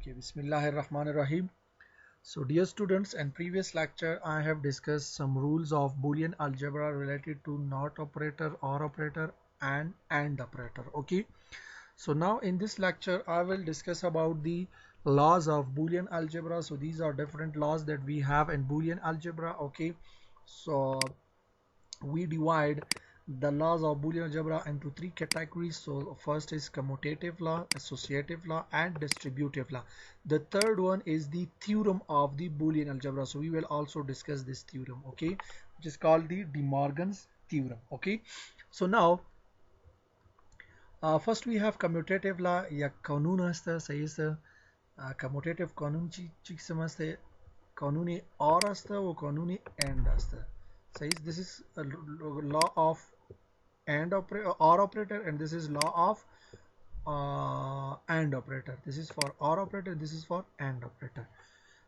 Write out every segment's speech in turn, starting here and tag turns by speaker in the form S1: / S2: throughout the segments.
S1: Okay, Bismillahirrahmanirrahim. So, dear students, in previous lecture, I have discussed some rules of Boolean algebra related to not operator, or operator, and operator. Okay. So now in this lecture, I will discuss about the laws of Boolean algebra. So these are different laws that we have in Boolean algebra. Okay. So we divide the laws of Boolean algebra into three categories. So first is commutative law, associative law, and distributive law. The third one is the theorem of the Boolean algebra. So we will also discuss this theorem, okay, which is called the De Morgan's theorem. Okay, so now first we have commutative law या कानून असतं सही असतं commutative कानूनची चीक समजते कानूनी और असतं वो कानूनी and असतं सही this is a law of and operator or operator, and this is law of and operator. This is for or operator, this is for and operator.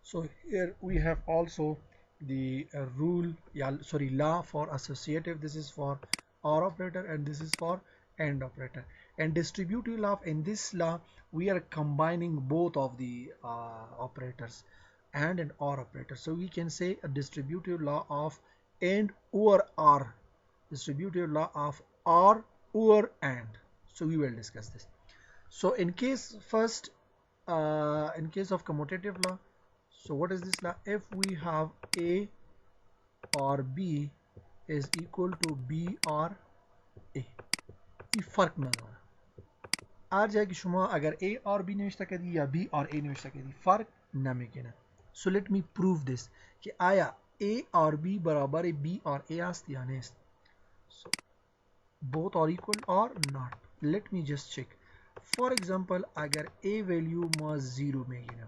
S1: So here we have also the rule, yeah, sorry, law for associative. This is for or operator, and this is for and operator. And distributive law, in this law we are combining both of the operators, and an or operator. So we can say a distributive law of and or or, distributive law of or and. So we will discuss this. So in case first in case of commutative law, so what is this law? If we have A or B is equal to B or A, ये फर्क नजर आ जाए कि शुमा अगर A और B नविश्ता कर दी या B और A नविश्ता कर दी फर्क ना मिलेगा. So let me prove this कि आया A और B बराबर है B और A आस्ती या नहीं. So both are equal or not. Let me just check. For example, अगर A value मा 0 में गिना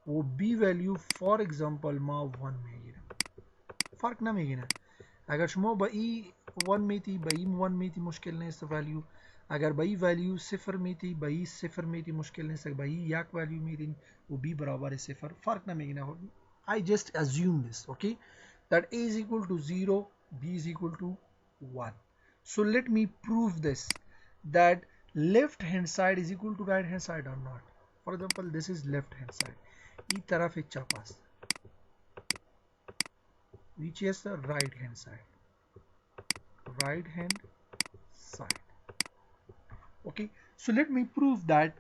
S1: वो B value for example मा 1 में गिना फर्क ना में गिना. अगर शुमा बई 1 में थी बई 1 में थी मुश्किल नहीं इस वैल्यू. अगर बई वैल्यू 0 में थी बई 0 में थी मुश्किल नहीं सक बई याक वैल्यू में थी वो B बराबर है 0 फर्क ना में गिना. I just assume this, okay, that A is equal to 0, B is equal to 1. So let me prove this, that left hand side is equal to right hand side or not. For example, this is left hand side. E taraf hai chapas. Which is the right hand side. Right hand side. Okay. So let me prove that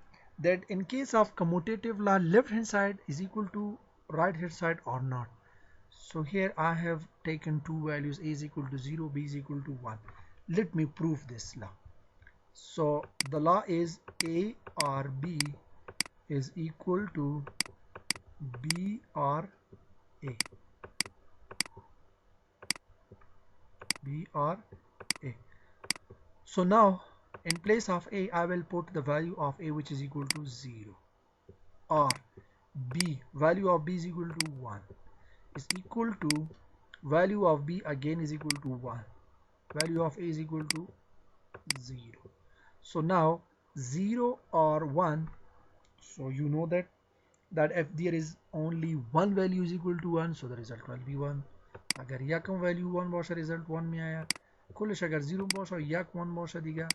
S1: in case of commutative law, left hand side is equal to right hand side or not. So here I have taken two values, A is equal to 0, B is equal to 1. Let me prove this law. So the law is A or B is equal to B or A. B or A. So now in place of A I will put the value of A which is equal to 0, or B, value of B is equal to 1 is equal to value of B again is equal to 1, value of A is equal to 0. So now 0 or 1, so you know that if there is only one value is equal to 1, so the result will be 1. अगर यकम value 1 बॉशा result 1 में आया, कुलश अगर 0 बॉशा यक 1 बॉशा दिगा,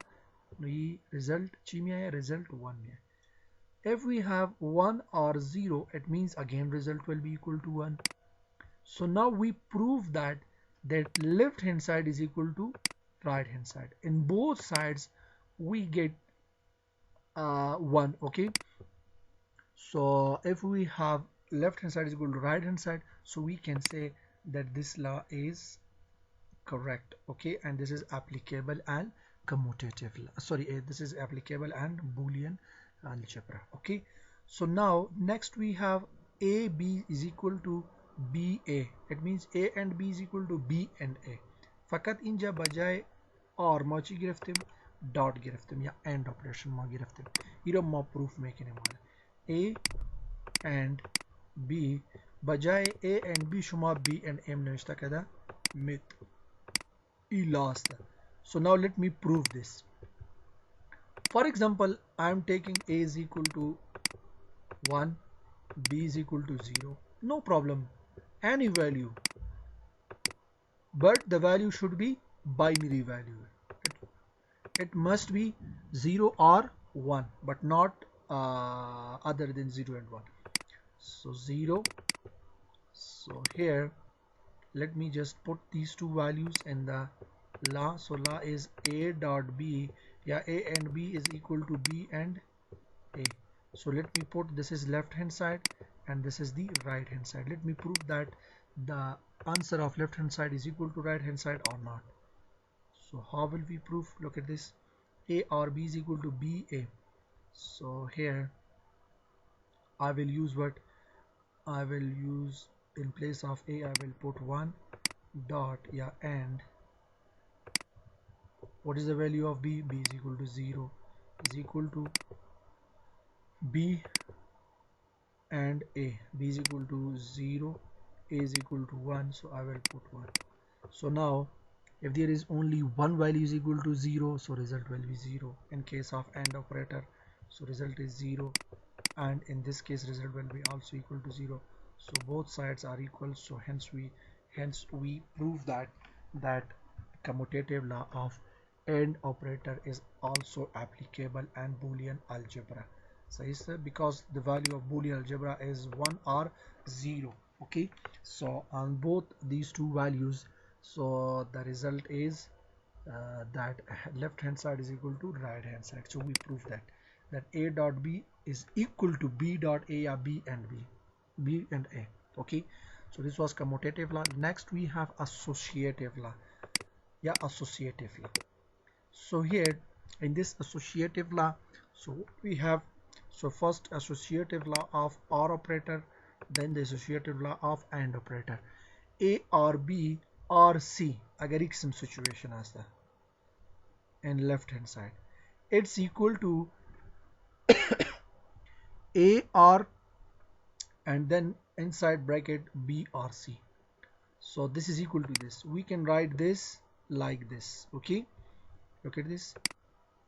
S1: तो ये result ची में आया, result 1 में आया. If we have 1 or 0, it means again result will be equal to 1. So now we prove that left hand side is equal to right hand side. In both sides we get 1. Okay. So if we have left hand side is equal to right hand side, so we can say that this law is correct. Okay, and this is applicable and commutative law. Sorry, this is applicable and Boolean algebra. Okay, so now next we have AB is equal to BA. It means A and B is equal to B and A. फकत इंजा बजाय और मौची गिरफ्तिम dot गिरफ्तिम या and operation मा गिरफ्तिम इरो मा proof में किने माल A and B बजाय A and B शुमा B and M नविश्ता कदा मित E last. So now let me prove this. For example, I am taking A is equal to 1, B is equal to 0. No problem, any value, but the value should be binary value. It must be 0 or 1, but not other than 0 and 1. So 0. So here let me just put these two values in the la. So la is a dot b. Yeah, a and b is equal to b and a. So let me put, this is left hand side and this is the right hand side. Let me prove that the answer of left hand side is equal to right hand side or not. So how will we prove? Look at this, a or b is equal to b a. So here I will use what? I will use, in place of a I will put 1 dot, yeah, and what is the value of b? B is equal to 0 is equal to b and a. B is equal to 0, a is equal to 1, so I will put 1. So now if there is only one value is equal to 0, so result will be 0. In case of AND operator, so result is 0, and in this case result will be also equal to 0. So both sides are equal, so hence we prove that commutative law of AND operator is also applicable in Boolean algebra. So because the value of Boolean algebra is 1 or 0. Okay, so on both these two values, so the result is that left hand side is equal to right hand side. So we prove that a dot b is equal to b dot a, or b and a. Okay, so this was commutative law. Next we have associative law. Yeah, associative law. So here in this associative law, so we have, so first associative law of OR operator, then the associative law of AND operator. A or B or C अगर एक some situation आता and left hand side, it's equal to A or, and then inside bracket B or C. So this is equal to this. We can write this like this. Okay, look at this,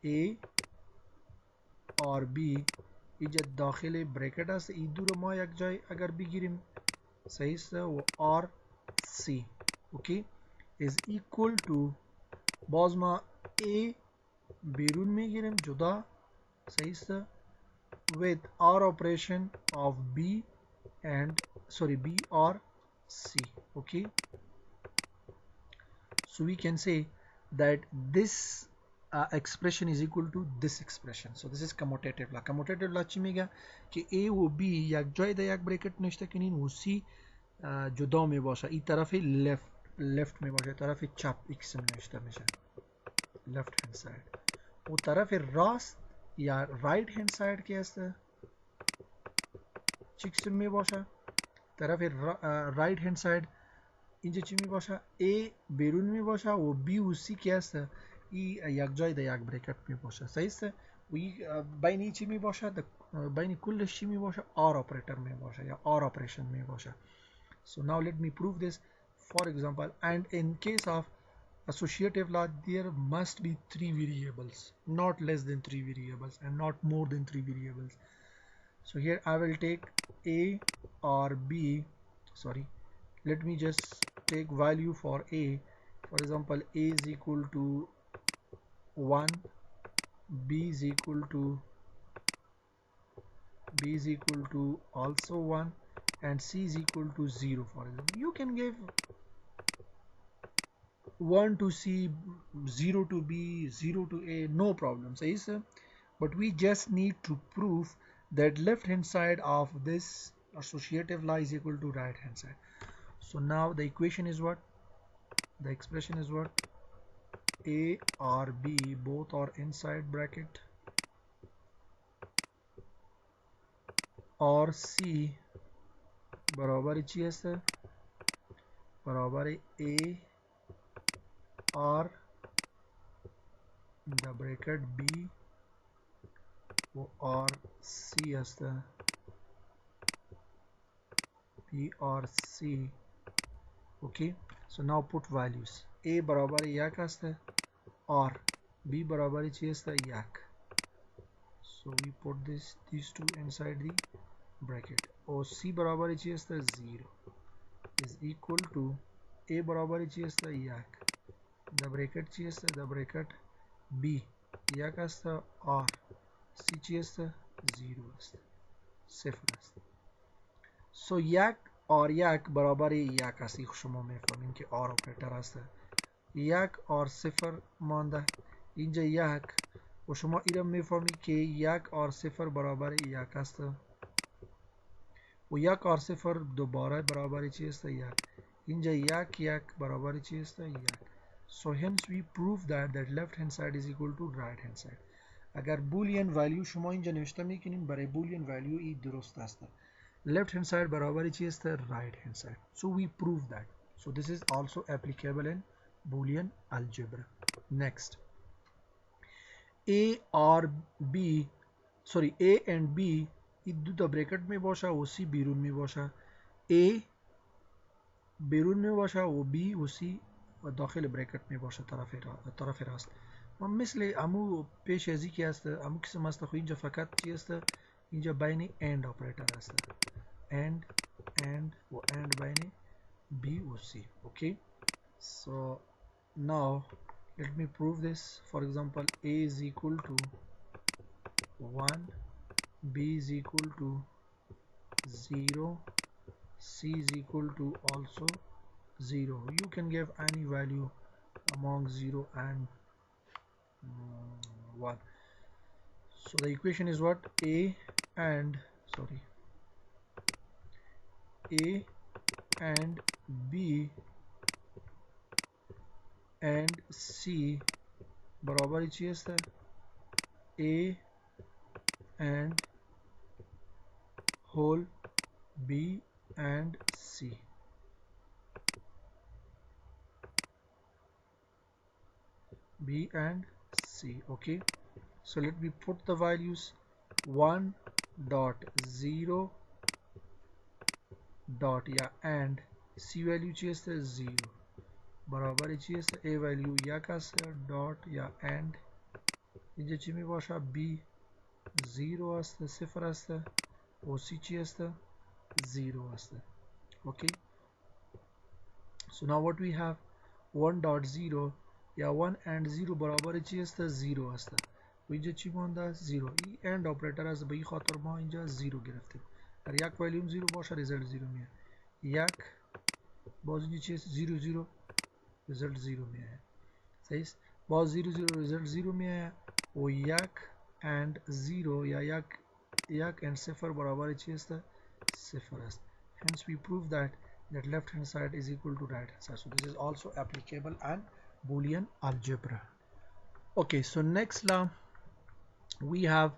S1: A or B इजत दाखिल bracket است ایدور ما یک جای اگر بگیریم صحیح است و R C okay is equal to باز ما A بیرون میگیریم جدا صحیح است with R operation of B and B or C. Okay, so we can say that this expression is equal to this expression. So this is commutative law. Commutative law چی میگه که A و B یک جای در یک بریکت نشته کنین و C جدا می باشه، این طرف left می باشه، طرف چپ x نوشته میشه left hand side، و طرف راست یا right hand side که است چی قسم می باشه؟ طرف right hand side اینجا چی می باشه؟ A بیرون می باشه و B و C که است این یک جای در یک بریکت می باشه. صحیح است؟ و بین چی می باشه؟ بین کلش چی می باشه؟ R operator می باشه یا R operation می باشه. So now let me prove this. For example, and in case of associative law, there must be 3 variables, not less than 3 variables and not more than 3 variables. So here I will take A or B, sorry, let me just take value for A. For example, A is equal to 1, B is equal to also 1, and C is equal to 0. For example, you can give 1 to C, 0 to B, 0 to A, no problem, says sir. But we just need to prove that left hand side of this associative law is equal to right hand side. So now the equation is what? The expression is what? A or B both are inside bracket, or C बराबर ही है बराबर A or the bracket B or C است B or C. Okay, so now put values. A बराबर एक است or B बराबर ही است एक. So we put these two inside the bracket. और C बराबर ही است 0 is equal to A बराबर ही است एक. The bracket is the bracket B एक است or C است 0 است، صفر است. سو یک آر یک برابر یک است. شما میفهمین که آر اپراتور است. یک آر صفر مانده اینجا یک و شما ایرم میفهمید که یک آر صفر برابر یک است و یک آر صفر دوباره برابر چی است؟ یک. اینجا یک یک برابر چی است؟ یک. So hence we prove that left hand side is equal to right hand side. اگر boolean value شما اینجا نوشته میکنین برای boolean value ای درست است. Left hand side برابر چی است؟ Right hand side. So we prove that. So this is also applicable in boolean algebra. Next, A or B, sorry, A and B این دو تا برکت می باشه و C بیرون می باشه. A بیرون می باشه و B و C و داخل برکت می باشه طرف راست. و مثل امو پیش ازی که است امو قسم است خو اینجا فقط چی است؟ اینجا بین and operator است. And و and بین B و C. Okay. So now let me prove this. For example, A is equal to 1, B is equal to 0, C is equal to also 0. You can give any value among 0 and 1. So the equation is what? A and B and C बराबर ही है A and whole B and C. B and C. Okay, so let me put the values. 1 dot 0 dot या and C value चाहिए 0 बराबर चाहिए A value या का dot या and اینجا چی می باشه B 0 است صفر است و C چی است 0 است. Okay, so now what we have 1 dot 0 या 1 and 0 बराबर چی است 0 است و اینجا چی مونده 0. این اند اپراتور است به این خاطر ما اینجا 0 گرفتیم. اگر یک والیوم 0 باشه ریزلت 0 میاد. یک باز اینجا چی است 0 0 ریزلت 0 میاد. صحیح است. باز 0 0 ریزلت 0 میاد و یک and 0 یا یک and 0 برابر چی است 0 است. Hence we prove that left hand side is equal to right hand side. So this is also applicable and Boolean algebra. Okay, so next law we have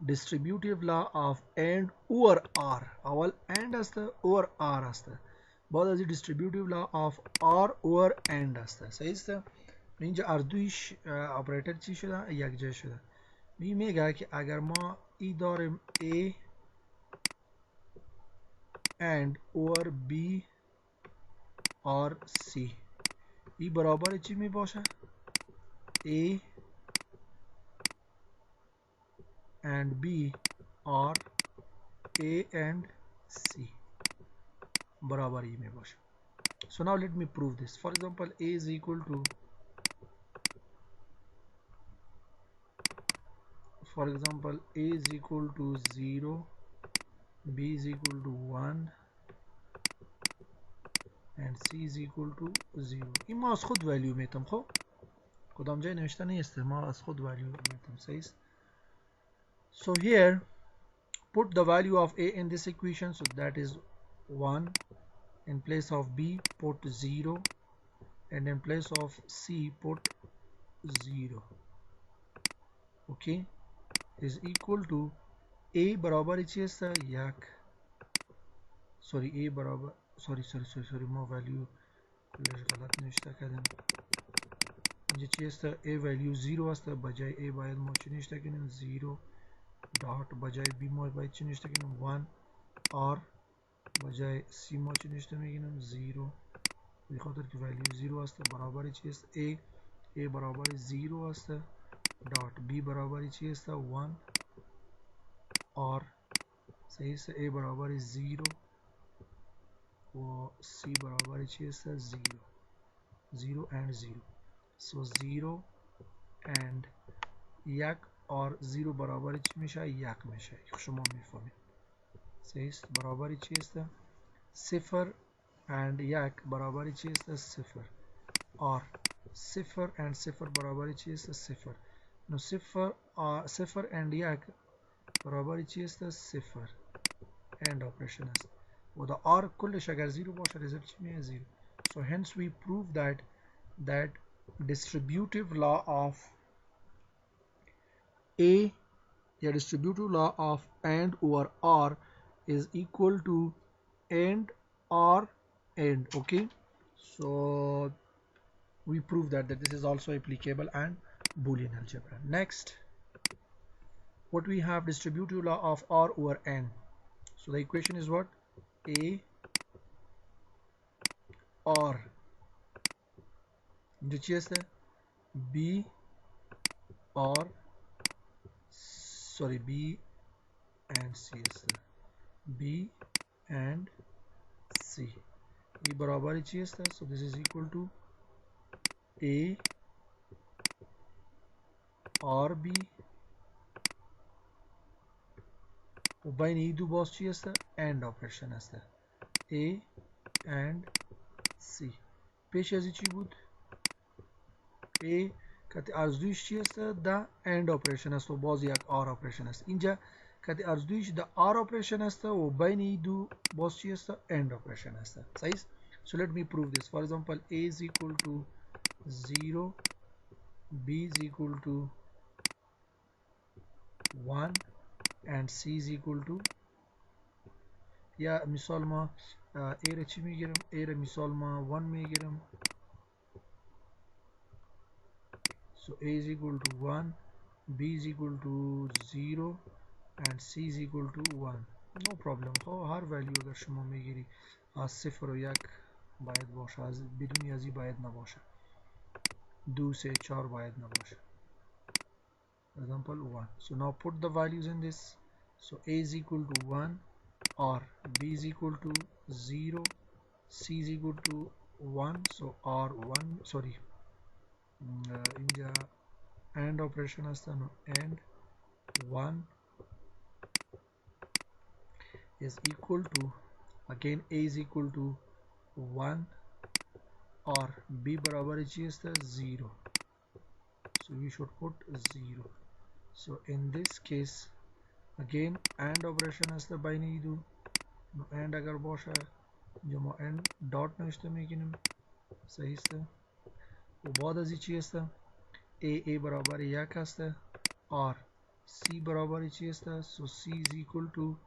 S1: distributive law of and or r. اول and است or r است. بعد از distributive law of r or and است. صحیح است. اینجا اردویش اپراتور چی شده یک جای شده. میگه که اگر ما ای داریم A and or B or C ای برابر چی می باشه A and B or A and C برابر ای می باشه. So now let me prove this. For example, A is equal to 0, B is equal to 1 and C is equal to 0. این ما از خود ولیو میتم. خب کدام جای نوشته نیست ما از خود ولیو میتم. صحیح. So here put the value of A in this equation, so that is 1. In place of B put 0 and in place of C put 0. Okay, is equal to A बराबर چی است یک. sorry A बराबर sorry ما value کلش غلط نوشته کردم. اینجا چی است A value 0 است بجای A باید ما چی نوشته کنیم 0 dot بجای B ما باید چی نوشته کنیم 1 R بجای C ما چی نوشته میگیم 0 به خاطر که value 0 است برابر چی است A برابر 0 است dot B برابر چی است 1 R صحیح است A برابر 0 و C برابر چی است 0 and 0. So 0 and 1 آر زیرو برابر چی میشه؟ یک میشه. شما میفهمید. صحیح است. برابر چی است؟ صفر and یک برابر چی است؟ صفر. آر صفر and صفر برابر چی است؟ صفر. نو صفر and یک برابر چی است؟ صفر. end operation است. و the R کلش اگر زیرو باشه result چی میه؟ زیرو. So hence we prove that distributive law of A, the distributive law of AND over OR is equal to AND OR AND. Okay, so we prove that this is also applicable and Boolean algebra. Next, what we have, distributive law of OR over N. So the equation is what? A OR B or sorry B and C is the B and C. E बराबर ही is so this is equal to A or B وبين يدو باز چی است and operation است A and C پیش از چی بود A کتی ارزدویش چی است دا and operation است و باز یک R operation است اینجا کتی ارزدویش دا R operation است و بین این دو باز چی است and operation است صحیح so let me prove this. For example, A is equal to 0, B is equal to 1 and C is equal to یا مثال ما A را چی میگیرم A را مثال ما 1 میگیرم so A is equal to 1, B is equal to 0 and C is equal to 1. No problem. هر value اگر شما میگیری از 0 و 1 باید باشه از بدون ازی باید نباشه 2 3 4 باید نباشه for example 1. So now put the values in this. So A is equal to 1 or B is equal to 0, C is equal to 1. So R1 sorry in AND operation astano and 1 is equal to again A is equal to 1 or B barabar is 0. So we should put 0. So in this case again AND operation is the binary do no AND agar bosha jamo AND dot no istemekinum sahi ist و بعد از چی است A برابر 1 است or C برابر چی است so C is equal to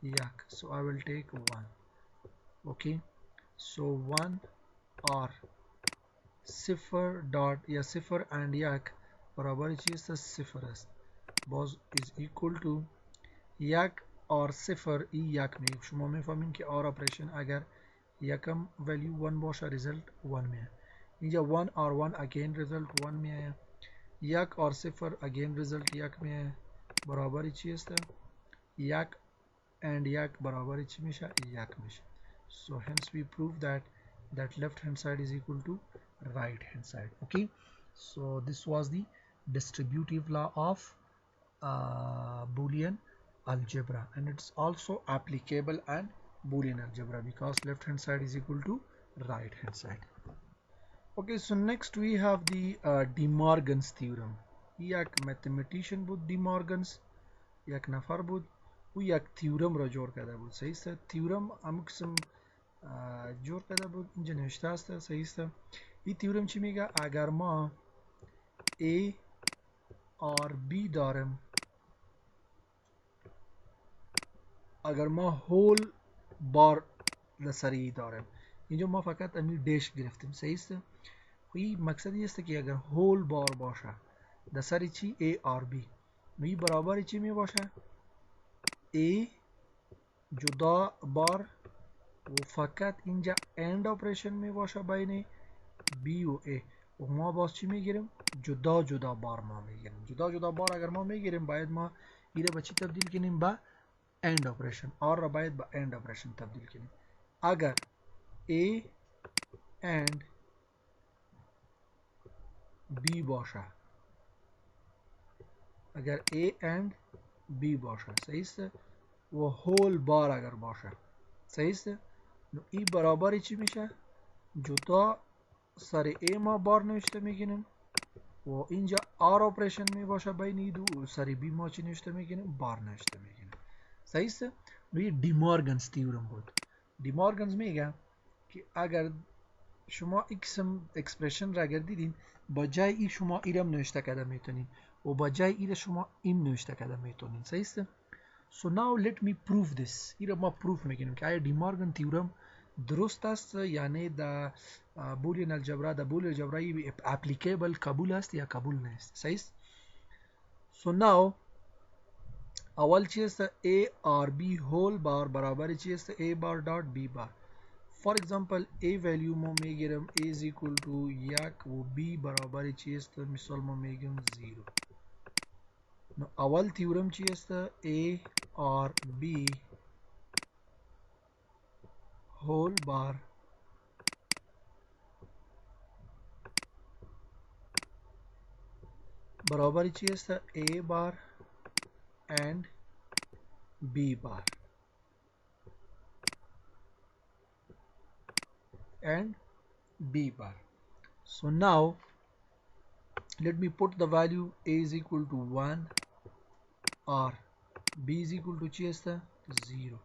S1: 1 so I will take 1 okay so 1 or صفر dot یا صفر and 1 برابر چی است صفر است باز is equal to 1 or صفر ای 1 می شما میفهمین که R operation اگر یکم value 1 باشه result 1 میه اینجا 1 or 1 again result 1 میه یک और صفر again result یک میه برابر چی است یک and یک برابر چی میشه یک میشه so hence we prove that left hand side is equal to right hand side. Okay, so this was the distributive law of Boolean algebra and it's also applicable and Boolean algebra because left hand side is equal to right hand side. Okay, so next we have the De Morgan's theorem. یک mathematician بود De Morgan's یک نفر بود او یک تیورم را جور کرده بود صحیح است تیورم همون قسم جور کرده بود اینجا نوشته است صحیح است این تیورم چی میگه اگر ما A اور B دارم اگر ما هول بار لسری دارم اینجا ما فقط همین دیش گرفتیم صحیح است این مقصد است که اگر هول بار باشه در سر چی A اور B این برابر چی می باشه A جدا بار و فقط اینجا end operation می باشه بین B و A و ما باز چی میگیریم جدا جدا بار ما میگیریم جدا جدا بار اگر ما میگیریم باید ما ایره به چی تبدیل کنیم با end operation اور را باید با end operation تبدیل کنیم اگر A and B باشه اگر A and B باشه صحیح است و هول بار اگر باشه صحیح است نو ای برابر چی میشه جدا سر A ما بار نوشته میگیریم و اینجا آر اپریشن می باشه بین این دو سر B ما چی نوشته میگیریم بار نوشته میگیریم صحیح است نو این دیمارگنز تیورم بود دیمارگنز میگه که اگر شما ایکسم اکسپرشن را اگر دیدین با جای ای شما ایرم نوشته کده میتونین و با جای ای شما این نوشته کده میتونین صحیح است so now let me prove this ایرم ما پروف میکنیم که آیا دیمارگن تیورم درست است یعنی در بولین الجبرا در بولین الجبرایی اپلیکیبل قبول است یا قبول نیست صحیح است so now اول چی است a or b whole بار برابر چی است a بار dot b بار For example, A value ما میگیرم A is equal to یک و B برابر چی است مثال ما میگم 0 نو اول تیورم چی است A or B whole بار برابر چی است A بار and B bar and B bar so now let me put the value A is equal to 1 or B is equal to چی است 0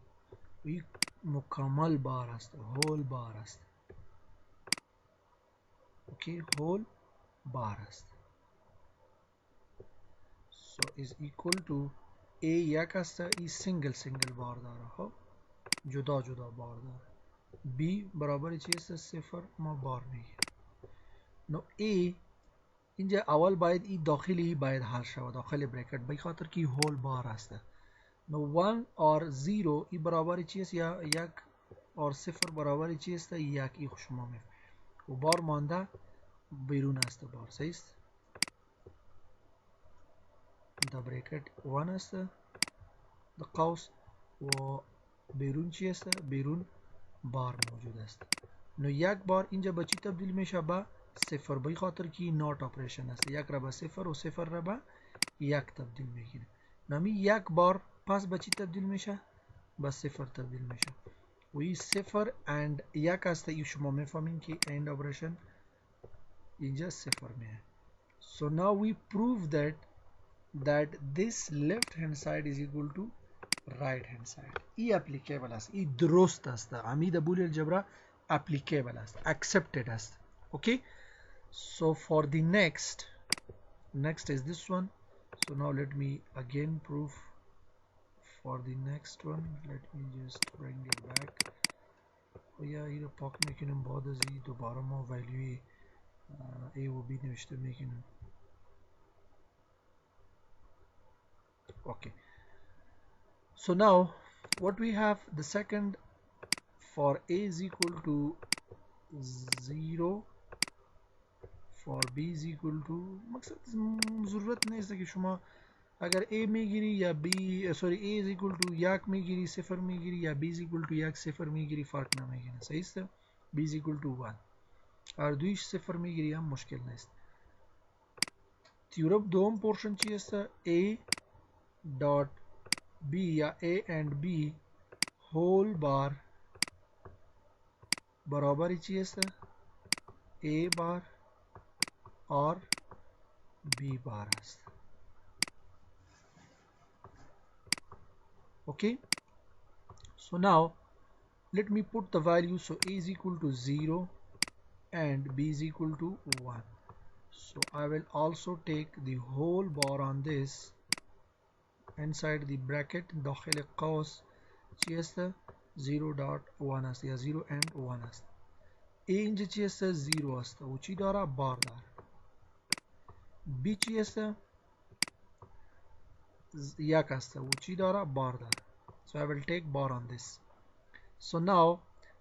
S1: این مکمل بار است whole بار است اوکی whole بار است so is equal to A یک است ای سینگل بار داره خب جدا بار داره B برابر چی است صفر ما بار میگیم نو A اینجا اول باید ای داخلی باید حل شود داخل بریکت به خاطر که هول بار است نو 1 اور 0 ای برابر چی است یا یک اور صفر برابر چی است یک ای شما می و بار مانده بیرون است بار صحیح است دا بریکت 1 است د قوس و بیرون چی است بیرون بار موجود است نو یک بار اینجا به چی تبدیل میشه به صفر به خاطر که نات اپریشن است یک را به صفر و صفر را به یک تبدیل میگیره نمی یک بار پس به چی تبدیل میشه به صفر تبدیل میشه و این صفر اند یک است ای شما میفهمین که اند اپریشن اینجا صفر میه so now we prove that this left hand side is equal to right hand side ای اپلیکیبل است ای درست است امید بولی الجبرا applicable است accepted است okay so for the next is this one so now let me again prove for the next one let me just bring it back یا این رو پاک میکنیم بعد از این دوباره ما ولیوی A و B نوشته میکنیم okay so now what we have the second for A is equal to 0 for B is equal to مقصد ضرورت نیست که شما اگر A میگیری یا B sorry A is equal to یک میگیری صفر میگیری یا B is equal to یک صفر میگیری فرق نمیکنه صحیح است B is equal to 1 اگر دویش صفر میگیری هم مشکل نیست تیورم دوم پورشن چی است A dot B یا A and B whole bar برابر چی است A بار اور B بار است okay so now let me put the value so A is equal to 0 and B is equal to 1 so I will also take the whole bar on this inside the bracket داخل قوس چی است 0.1 است یا 0 and 1 است A اینجا چی است 0 است و چی داره بار داره B چی است یک است و چی داره بار داره so I will take bar on this so now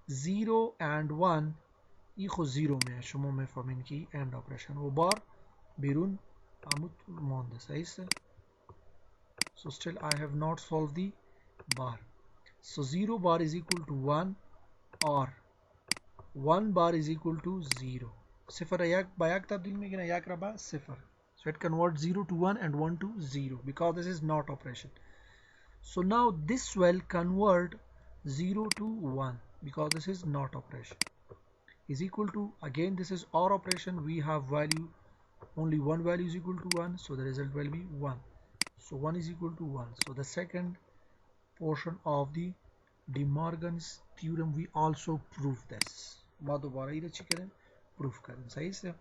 S1: 0 and 1 ای خود 0 میه شما میفهمین که end operation و بار بیرون عمود مانده صحیح است so still I have not solved the bar so 0 bar is equal to 1 or 1 bar is equal to 0 صفر یک با یک تبدیل میکنه یک را با صفر so So it converts 0 to 1 and 1 to 0 because this is not operation. So now this will convert 0 to 1 because this is not operation is equal to, again this is OR operation, we have value, only one value is equal to 1, so the result will be 1. So 1 is equal to 1. So the second portion of the De Morgan's theorem we also prove this. Proof करें सही से.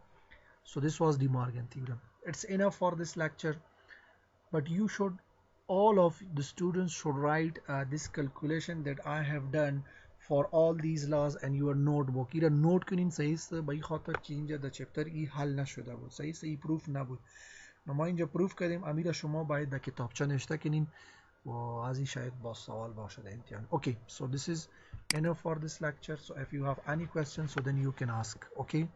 S1: So this was De Morgan theorem. It's enough for this lecture, but you should, all of the students should write this calculation that I have done for all these laws in your notebook. إذا note کنین صحیح سے بای خاطر که اینجا در چپتر ای حل نشده بود، صحیح سے ای پروف نبود. ما اینجا پروف کردیم، امیر شما باید در کتابچه نوشته کنین و از این شاید با سوال باشه در امتحان. Okay, so this is enough for this lecture. So if you have any questions, so then you can ask. Okay.